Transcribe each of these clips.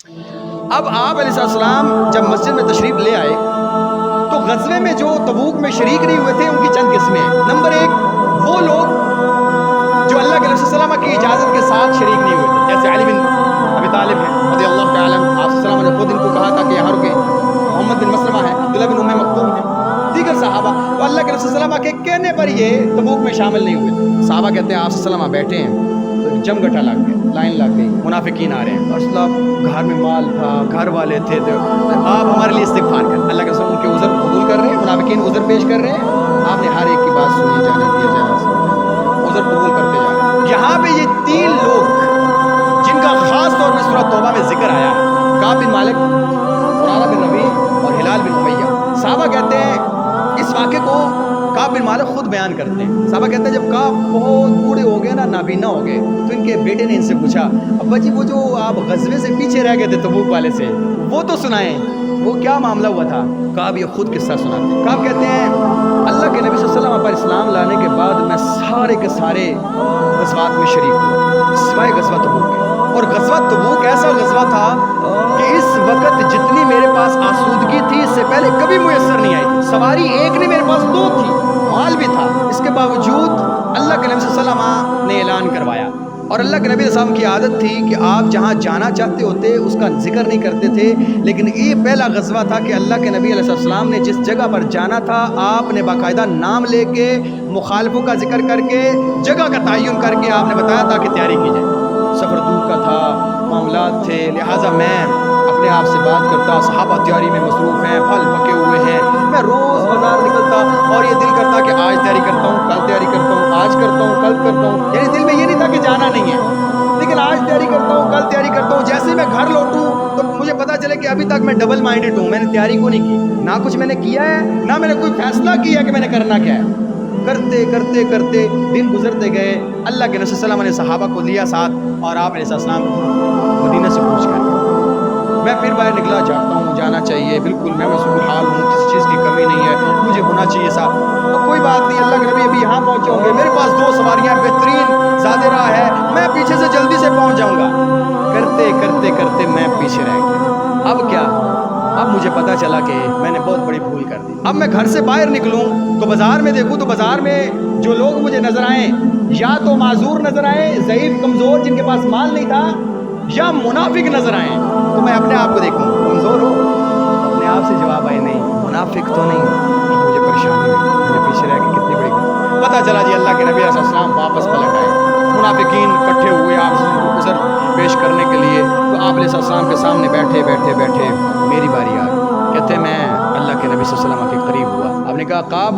اب آپ علیہ السلام جب مسجد میں تشریف لے آئے تو غزوے میں جو تبوک میں شریک نہیں ہوئے تھے ان کی چند قسمیں ہیں۔ نمبر ایک، وہ لوگ جو اللہ کے رسول صلی اللہ علیہ وسلم کی اجازت کے ساتھ شریک نہیں ہوئے تھے، جیسے علی بن ابی طالب ہیں رضی اللہ تعالیٰ عنہ، آپ صلی اللہ علیہ وسلم نے خود ان کو کہا تھا کہ یہاں رکیں، محمد بن مسلمہ ہے، عبداللہ بن ام مکتوم ہے، دیگر صحابہ، تو اللہ کے رسول صلی اللہ علیہ وسلم کے کہنے پر یہ تبوک میں شامل نہیں ہوئے تھے۔ صحابہ کہتے ہیں آپ صلی اللہ علیہ وسلم بیٹھے ہیں تو جم گٹا لگ گئے، لائن لگ گئی، منافقین آ رہے ہیں، اور صلی اللہ گھر میں مال تھا، گھر والے تھے، تو آپ ہمارے لیے استغفار کریں۔ اللہ کے رسول ان کے عذر قبول کر رہے ہیں، منافقین عذر پیش کر رہے ہیں، آپ نے ہر ایک کی بات سنی، جانے دیا جائے، عذر قبول کرتے جا رہے ہیں۔ یہاں پہ یہ تین لوگ جن کا خاص طور پہ سورہ توبہ میں ذکر آیا ہے، کعب بن مالک، مرارہ بن ربیع اور ہلال بن امیہ، صحابہ کہتے ہیں اس واقعے کو کعب بن مالک خود بیان کرتے ہیں۔ صحابہ کہتے ہیں جب کعب بہت بوڑھے ہو گئے نا، نابینا ہو گئے، تو ان کے بیٹے نے ان سے پوچھا ابا جی وہ جو آپ غزوے سے پیچھے رہ گئے تھے تبوک والے سے، وہ تو سنائیں، وہ کیا معاملہ ہوا تھا؟ کعب یہ خود قصہ سناتے ہیں۔ کعب کہتے ہیں اللہ کے نبی صلی اللہ علیہ وسلم پر اسلام لانے کے بعد میں سارے کے سارے غزوات میں شریک ہوا سوائے غزوہ تبوک کے، اور غزوہ تبوک ایسا غزوہ تھا کہ اس وقت جتنی میرے پاس آسودگی تھی اس سے پہلے کبھی میسر نہیں آئی تھی، سواری ایک نہیں میرے پاس دو تھی، مال بھی تھا، اس کے باوجود اللہ کے نبی صلی اللہ علیہ وسلم نے اعلان کروایا، اور اللہ کے نبی صلی اللہ علیہ وسلم کی عادت تھی کہ آپ جہاں جانا چاہتے ہوتے اس کا ذکر نہیں کرتے تھے، لیکن یہ پہلا غزوہ تھا کہ اللہ کے نبی علیہ السلام نے جس جگہ پر جانا تھا آپ نے باقاعدہ نام لے کے مخالفوں کا ذکر کر کے جگہ کا تعین کر کے آپ نے بتایا تاکہ تیاری کی جائے۔ سفر دور کا تھا، معاملات تھے، لہٰذا میں اپنے آپ سے بات کرتا، صحابہ تیاری میں مصروف ہیں، پھل پکے ہوئے ہیں، میں روز بازار نکلتا اور یہ دل کرتا کہ آج تیاری کرتا ہوں، کل تیاری کرتا ہوں، آج کرتا ہوں، کل کرتا ہوں، یعنی دل میں یہ نہیں تھا کہ جانا نہیں ہے، لیکن آج تیاری کرتا ہوں، کل تیاری کرتا ہوں، جیسے ہی میں گھر لوٹوں تو مجھے پتا چلے کہ ابھی تک میں ڈبل مائنڈڈ ہوں، میں نے تیاری کو نہیں کی، نہ کچھ میں نے کیا ہے، نہ میں نے کوئی فیصلہ کیا کہ میں نے کرنا کیا ہے۔ کرتے کرتے کرتے دن گزرتے گئے، اللہ کے نبی صلی اللہ علیہ وسلم نے صحابہ کو لیا ساتھ، اور آپ علیہ السلام مدینہ سے پوچھ کر میں پھر باہر نکلا، چاہتا ہوں جانا چاہیے، بالکل میں مسئول حال ہوں، کسی چیز کی کمی نہیں ہے، مجھے ہونا چاہیے ساتھ، اور کوئی بات نہیں، اللہ کے نبی ابھی یہاں پہنچے ہوں گے، میرے پاس دو سواریاں بہترین زیادہ راہ ہے، میں پیچھے سے جلدی سے پہنچ جاؤں گا۔ کرتے کرتے کرتے میں پیچھے رہ گیا۔ اب کیا؟ اب مجھے پتا چلا کہ میں نے بہت بڑی بھول کر دی۔ اب میں گھر سے باہر نکلوں تو بازار میں دیکھوں تو بازار میں جو لوگ مجھے نظر آئیں یا تو معذور نظر آئیں، ضعیف کمزور جن کے پاس مال نہیں تھا، یا منافق نظر آئیں، تو میں اپنے آپ کو دیکھوں کمزور ہو، اپنے آپ سے جواب آئے نہیں منافق تو نہیں ہو، مجھے پریشانی ہوئی، مجھے پیچھے رہ کے کتنی بڑی گئی۔ پتہ چلا جی اللہ کے نبی علیہ السلام واپس پلٹ آئے، منافقین اکٹھے ہوئے آپ کو عذر پیش کرنے کے لیے، تو آپ علیہ السلام کے سامنے بیٹھے بیٹھے بیٹھے میری باری آ گئی، کہتے میں اللہ کے نبی صلی اللہ علیہ وسلم کے قریب ہوا، آپ نے کہا کعب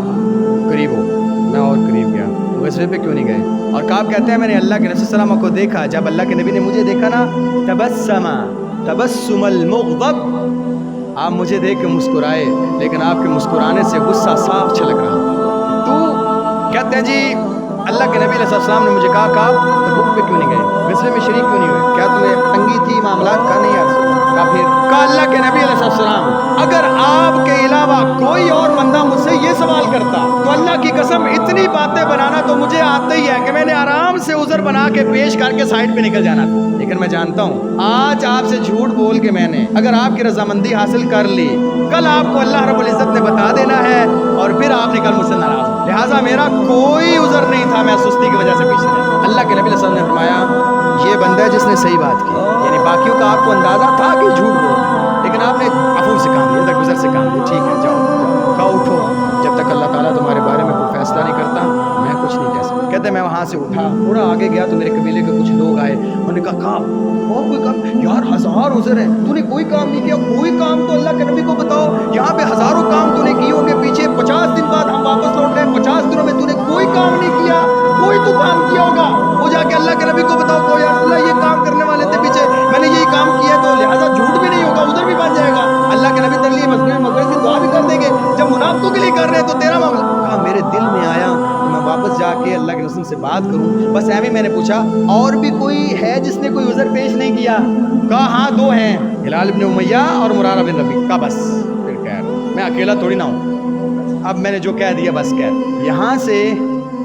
قریب ہو، میں اور قریب گیا، غزوے پہ کیوں نہیں گئے؟ اور کعب کہتے ہیں میں نے اللہ کے نبی صلی اللہ علیہ وسلم کو دیکھا، جب اللہ کے نبی نے مجھے دیکھا نا، تبسم المغضب، آپ مجھے دیکھ کے مسکرائے، لیکن آپ کے مسکرانے سے غصہ صاف چھلک رہا تھا۔ تو کہتے ہیں جی اللہ کے نبی علیہ السلام نے مجھے کہا کعب تبوک پہ کیوں نہیں گئے، غزوے میں شریک کیوں نہیں ہوئے، کیا تمہیں تنگی تھی معاملات کا؟ نہیں یار، پھر کہا اللہ کے نبی علیہ السلام اگر آپ کے علاوہ کوئی اور بندہ مجھ سے یہ سوال کرتا تو اللہ کی قسم اتنی باتیں بنانا تو مجھے آتا ہی ہے کہ میں نے آرام سے عذر بنا کے پیش کر کے سائڈ پہ نکل جانا تھا، لیکن میں جانتا ہوں آج آپ سے جھوٹ بول کے میں نے اگر آپ کی رضامندی حاصل کر لی، کل آپ کو اللہ رب العزت نے بتا دینا ہے اور پھر آپ نے کل مجھ سے ناراض ہو، لہٰذا میرا کوئی عذر نہیں تھا، میں سستی کی وجہ سے پیچھے رہا۔ اللہ کے نبی علیہ السلام نے فرمایا یہ بندہ ہے جس نے صحیح بات کی، یعنی باقیوں کا آپ کو اندازہ تھا کہ جھوٹ بول رہا ہے، لیکن آپ نے عفو سے کام لیا، درگزر سے کام لیا، ٹھیک ہے جاؤ کہا اٹھو، جب تک اللہ تعالیٰ تمہارے بارے میں کوئی فیصلہ نہیں کرتا میں کچھ نہیں کہہ سکتا۔ کہتے ہیں میں وہاں سے اٹھا، تھوڑا آگے گیا تو میرے قبیلے کے کچھ لوگ آئے، انہوں نے کہا اور کوئی کام؟ یار ہزار عذر ہے، تو نے کوئی کام نہیں کیا، کوئی کام تو اللہ کے نبی کو بتاؤ، یہاں پہ ہزاروں کام تو نے کیے ہوں گے، پیچھے 50 دن بعد ہم واپس لوٹ رہے ہیں، 50 دنوں میں تو نے کوئی کام نہیں کیا، کوئی تو کام کیا ہوگا، وہ جا کے اللہ کے نبی کو بتاؤ تو یا رسول اللہ یہ کام کرنے والے تھے پیچھے، میں نے یہی کام کیا تو لہٰذا جھوٹ بھی نہیں ہوگا، عذر بھی بن جائے گا، اللہ کے نبی تیرے لیے مغفرت کی دعا بھی کر دیں گے، جب منافقوں کے لیے کر رہے ہیں تو تیرا معاملہ۔ کہا میرے دل میں آیا کہ میں واپس جا کے اللہ کے رسول سے بات کروں، بس ایویں میں نے پوچھا اور بھی کوئی ہے جس نے کوئی عذر پیش نہیں کیا؟ کہا ہاں دو ہیں، ہلال بن امیہ اور مرارہ بن ربیع۔ کہا بس پھر خیر میں اکیلا تھوڑی نہ ہوں، اب میں نے جو کہہ دیا بس کہہ۔ یہاں سے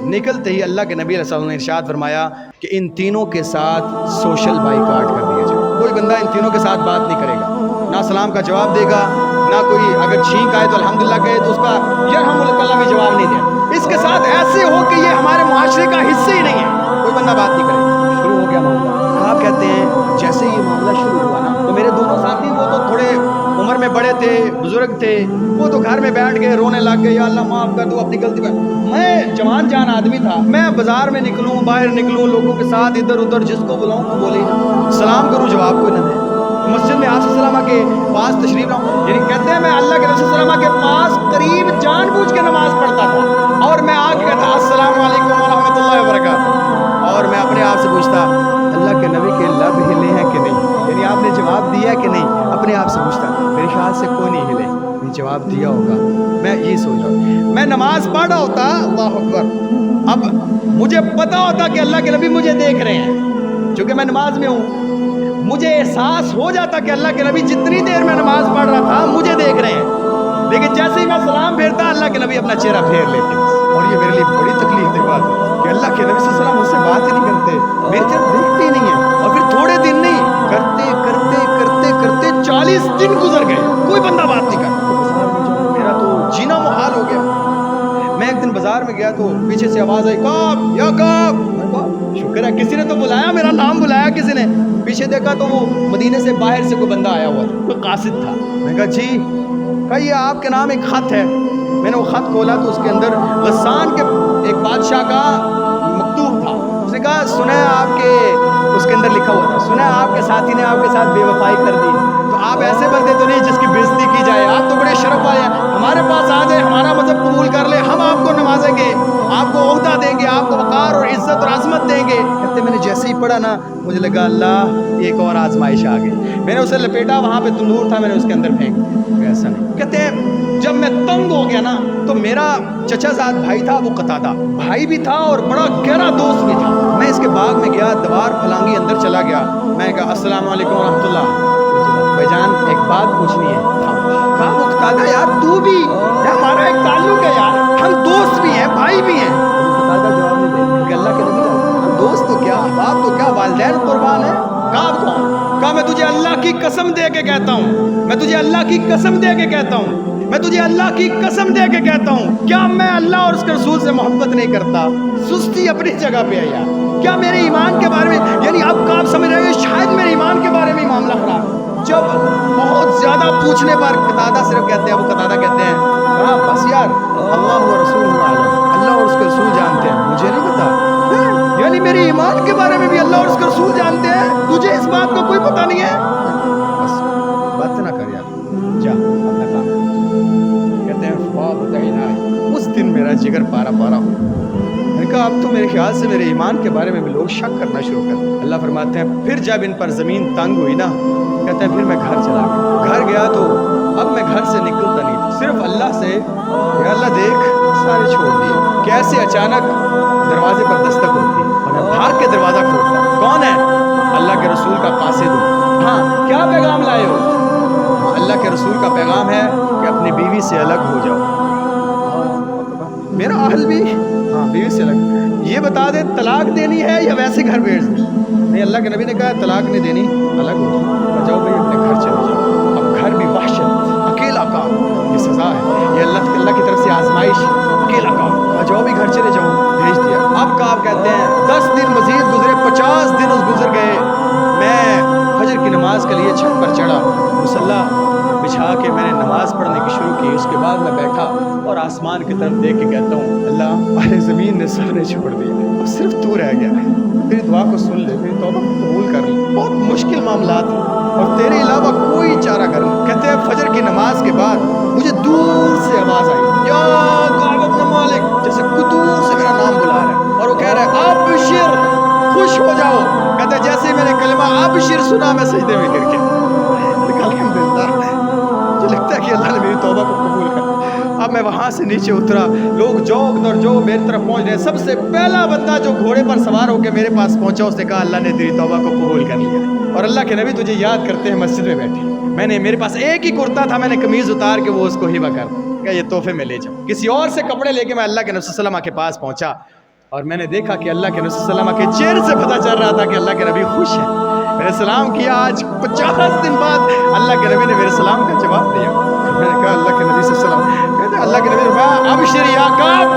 نکلتے ہی اللہ کے نبی علیہ السلام نے ارشاد فرمایا کہ ان تینوں کے ساتھ سوشل بائیکاٹ کر دیا جائے، کوئی بندہ ان تینوں کے ساتھ بات نہیں کرے گا، نہ سلام کا جواب دے گا، نہ کوئی اگر چھینک آئے تو الحمدللہ کہے تو اس کا یرحمک اللہ بھی جواب نہیں دے۔ اس کے ساتھ ایسے ہو کہ یہ ہمارے معاشرے کا حصہ ہی نہیں ہے، کوئی بندہ بات نہیں کرے گا۔ شروع ہو گیا معاملہ۔ آپ کہتے ہیں جیسے یہ معاملہ شروع ہوا نا تو میرے دونوں ساتھی وہ تو تھوڑے عمر میں بڑے تھے، بزرگ تھے، وہ تو گھر میں بیٹھ گئے، رونے لگ گئے، یا اللہ معاف کر دو اپنی غلطی پر۔ میں جوان جان آدمی تھا، میں بازار میں نکلوں، باہر نکلوں، لوگوں کے ساتھ ادھر ادھر جس کو بلاؤں تو بولے ہی نہ، سلام کروں جواب کوئی نہ دے۔ مسجد میں آپ صلی اللہ علیہ وسلم کے پاس تشریف لاؤں، یعنی کہتے ہیں میں اللہ کے رسول صلی اللہ علیہ وسلم کے پاس قریب جان بوجھ کے نماز پڑھتا تھا، اور میں آ کے کہتا السلام علیکم ورحمۃ اللہ وبرکاتہ، اور میں اپنے آپ سے پوچھتا اللہ کے نبی کے لب ہلے ہیں کہ نہیں، یعنی آپ نے جواب دیا کہ نہیں، اپنے آپ سے پوچھتا، میرے خیال سے کوئی نہیں ہلے، نہیں جواب دیا ہوگا، میں یہ سوچ رہا ہوں۔ میں نماز پڑھ رہا ہوتا، اللہ اکبر، اب مجھے پتا ہوتا کہ اللہ کے نبی مجھے دیکھ رہے ہیں، چونکہ میں نماز میں ہوں، مجھے احساس ہو جاتا کہ اللہ کے نبی جتنی دیر میں نماز پڑھ رہا تھا مجھے دیکھ رہے ہیں، لیکن جیسے ہی میں سلام پھیرتا اللہ کے نبی اپنا چہرہ پھیر لیتے، اور یہ میرے لیے بڑی تکلیف دہ بات ہے کہ اللہ کے نبی صلی اللہ علیہ وسلم مجھ سے بات ہی نہیں کرتے، میری طرف دیکھتے ہی نہیں ہیں، اور پھر تھوڑے دن نہیں، کرتے کرتے کرتے کرتے 40 دن گزر گئے، کوئی بندہ بات نہیں کرتا، میرا تو جینا محال ہو گیا۔ میں ایک دن بازار میں گیا تو پیچھے سے آواز آئی، کعب یا کعب، میں کہا شکر ہے کسی نے تو بلایا، میرا نام بلایا کسی نے۔ پیچھے دیکھا تو وہ مدینے سے باہر سے کوئی بندہ آیا ہوا تھا، کوئی قاصد تھا۔ میں کہا جی، کہا یہ آپ کے نام ایک خط ہے۔ میں نے وہ خط کھولا تو اس کے اندر غسان کے ایک بادشاہ کا مکتوب تھا۔ اس نے کہا سنا آپ کے، اس کے اندر لکھا ہوا تھا، سنا آپ کے ساتھی نے آپ کے ساتھ بے وفائی کر دی، تو آپ ایسے بندے تو نہیں جس کی بےزتی کی جائے، آپ تو بڑے شرف والے ہیں، ہمارے پاس آ جائے، ہمارا مذہب قبول کر لے، ہم آپ کو نوازیں گے، آپ کو عہدہ دیں گے، آپ کو وقار اور عزت اور عظمت دیں گے۔ کہتے میں نے جیسے ہی پڑھا نا مجھے لگا اللہ ایک اور آزمائش آ گئی، میں نے اسے لپیٹا، وہاں پہ تندور تھا، میں نے اس کے اندر پھینک دیا، ایسا نہیں۔ کہتے ہیں جب میں تنگ ہو گیا نا تو میرا چچا زاد بھائی تھا، وہ قتادہ بھائی بھی تھا اور بڑا گہرا دوست بھی تھا، میں اس کے باغ میں گیا، دوار پھلانگی اندر چلا گیا، میں کہا السلام علیکم ورحمۃ اللہ، بھائی جان ایک بات پوچھنی ہے۔ کہا وہ قتادہ یار تو بھی، ہمارا ایک تعلق ہے یار، ہم دوست بھی ہیں بھائی بھی ہیں۔ قتادہ جواب نہیں دے کہ اللہ کے نبی ہم دوست تو کیا، باپ تو کیا، والدین قربان ہیں۔ کہا آپ کون؟ کہا میں تجھے اللہ کی قسم دے کے کہتا ہوں، میں تجھے اللہ کی قسم دے کے کہتا ہوں، میں تجھے اللہ کی قسم دے کے کہتا ہوں، کیا میں اللہ اور اس کے رسول سے محبت نہیں کرتا؟ سستی اپنی جگہ پہ ہے یار، کیا میرے ایمان کے بارے میں، یعنی اب آپ سمجھ رہے ہیں شاید میرے ایمان کے بارے میں ہی معاملہ خراب ہے۔ جب بہت زیادہ پوچھنے پر قتادہ صرف کہتے ہیں، وہ قتادہ کہتے ہیں ہاں بس یار اللہ و رسول عالم، اللہ اور اس کے رسول جانتے ہیں، مجھے نہیں پتا، یعنی میرے ایمان کے بارے میں بھی اللہ اور اس کے رسول جانتے ہیں، تجھے اس بات کا کوئی پتہ نہیں ہے؟ بس بات نہ کر یار، جا اپنا کام۔ کہتے ہیں اس دن میرا جگر پارا پارا ہو، میں نے کہا اب تو میرے خیال سے میرے ایمان کے بارے میں بھی لوگ شک کرنا شروع کر۔ اللہ فرماتے ہیں پھر جب ان پر زمین تنگ ہوئی نا، کہتے ہیں پھر میں گھر چلا گیا، گھر گیا تو اب میں گھر سے نکلتا نہیں تھا، صرف اللہ سے یا اللہ دیکھ سارے چھوڑ دیے، کیسے اچانک دروازے پر دستک ہوتی اور میں بھاگ کے دروازہ کھولتا، کون ہے؟ اللہ کے رسول کا قاصد ہوں۔ ہاں کیا پیغام لائے ہو؟ اللہ کے رسول کا پیغام ہے کہ اپنی بیوی سے الگ ہو جاؤ۔ میرا اہل بھی ہاں بیوی سے الگ، یہ بتا دے طلاق دینی ہے یا ویسے گھر بھیج دیں؟ نہیں، اللہ کے نبی نے کہا طلاق نہیں دینی، الگ ہو جاؤ، جاؤ بھائی اپنے گھر چلے جاؤ۔ اب گھر بھی وحشت، اکیلا کام، یہ سزا ہے، یہ اللہ کی طرف سے آزمائش، اکیلا کام، جاؤ بھی گھر چلے جاؤ، بھیج دیا۔ اب کا آپ کہتے ہیں 10 دن مزید گزرے، 50 دن گزر گئے، میں فجر کی نماز کے لیے چھت پر چڑھا، مصلی بچھا کے میں نے نماز پڑھنے کی شروع کی، اس کے بعد میں بیٹھا اور آسمان کی طرف دیکھ کے کہتا ہوں اللہ ارے زمین نے سب نے چھوڑ دیا، اب صرف تو رہ گیا ہے، میری دعا کو سن لے، میری توبہ کو قبول کر لے، بہت مشکل معاملات ہیں اور تیرے علاوہ کوئی چارہ کر نہیں۔ کہتے ہیں فجر کی نماز کے بعد مجھے دور سے آواز آئی، یا کعب بن مالک، جیسے دور سے میرا نام بلا رہا ہے، اور وہ کہہ رہا ہے ابشر، خوش ہو جاؤ۔ کہتے ہیں جیسے ہی میں نے کلمہ ابشر سنا میں سجدے میں گر گیا، الحمدللہ، مجھے لگتا ہے کہ اللہ نے میری توبہ کو قبول کر۔ اب میں وہاں سے نیچے اترا، لوگ جو ادھر جو میری طرف پہنچ رہے ہیں، سب سے پہلا بندہ جو گھوڑے پر سوار ہو کے میرے پاس پہنچا، اس نے کہا اللہ نے تیری توبہ کو قبول کر لیا، اور اللہ کے نبی تجھے یاد کرتے ہیں مسجد میں بیٹھے، میں نے میرے پاس ایک ہی کرتا تھا، میں نے قمیض اتار کے وہ اس کو ہبہ کر دیا کہ یہ تحفے میں لے جاؤ۔ کسی اور سے کپڑے لے کے میں اللہ کے نبی صلی اللہ علیہ وسلم کے پاس پہنچا، اور میں نے دیکھا کہ اللہ کے نبی صلی اللہ علیہ وسلم کے چہرے سے پتہ چل رہا تھا کہ اللہ کے نبی خوش ہیں۔ میں نے سلام کیا. آج 50 دن بعد اللہ کے نبی نے میرے سلام کا جواب دیا. میں نے کہا اللہ کے نبی صلی اللہ علیہ وسلم, کہتے اللہ کے نبی نے کہا ابشر یا کعب,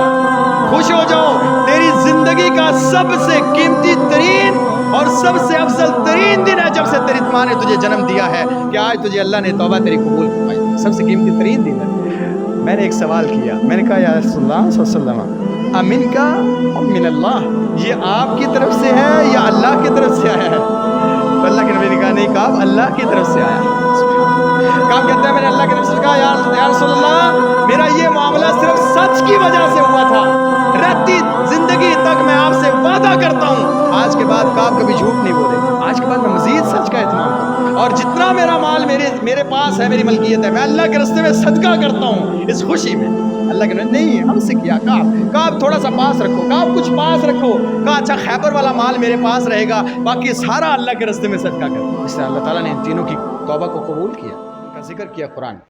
خوش ہو جاؤ, تیری زندگی کا سب سے قیمتی ترین اور سب سے افضل ترین دن ہے جب سے تیری ماں نے تجھے جنم دیا ہے, کہ آج تجھے اللہ نے توبہ تیری قبول فرمائی. سب سے قیمتی ترین دن ہے. میں نے ایک سوال کیا, میں نے کہا یا رسول اللہ صلی اللہ علیہ وسلم امن کا من اللہ, یہ آپ کی طرف سے ہے یا اللہ کی طرف سے آیا ہے؟ تو اللہ کے نبی نے کہا نہیں, کہا اللہ کی طرف سے آیا. کہا کہتا ہے میں نے اللہ کے نبی سے کہا یا رسول اللہ میرا یہ معاملہ صرف سچ کی وجہ سے ہوا تھا, رہتی زندگی تک میں آپ سے وعدہ کرتا ہوں آج کے بعد کعب کبھی جھوٹ نہیں بولے, آج کے بعد میں مزید سچ کا اہتمام کروں, اور جتنا میرا مال میرے پاس ہے, میری ملکیت ہے, میں اللہ کے راستے میں صدقہ کرتا ہوں اس خوشی میں. اللہ کے نبی نہیں, ہم سے کیا کعب تھوڑا سا پاس رکھو, کعب کچھ پاس رکھو. کہا اچھا خیبر والا مال میرے پاس رہے گا, باقی سارا اللہ کے راستے میں صدقہ کرو. اس سے اللہ تعالیٰ نے ان تینوں کی توبہ کو قبول کیا, ان کا ذکر کیا قرآن.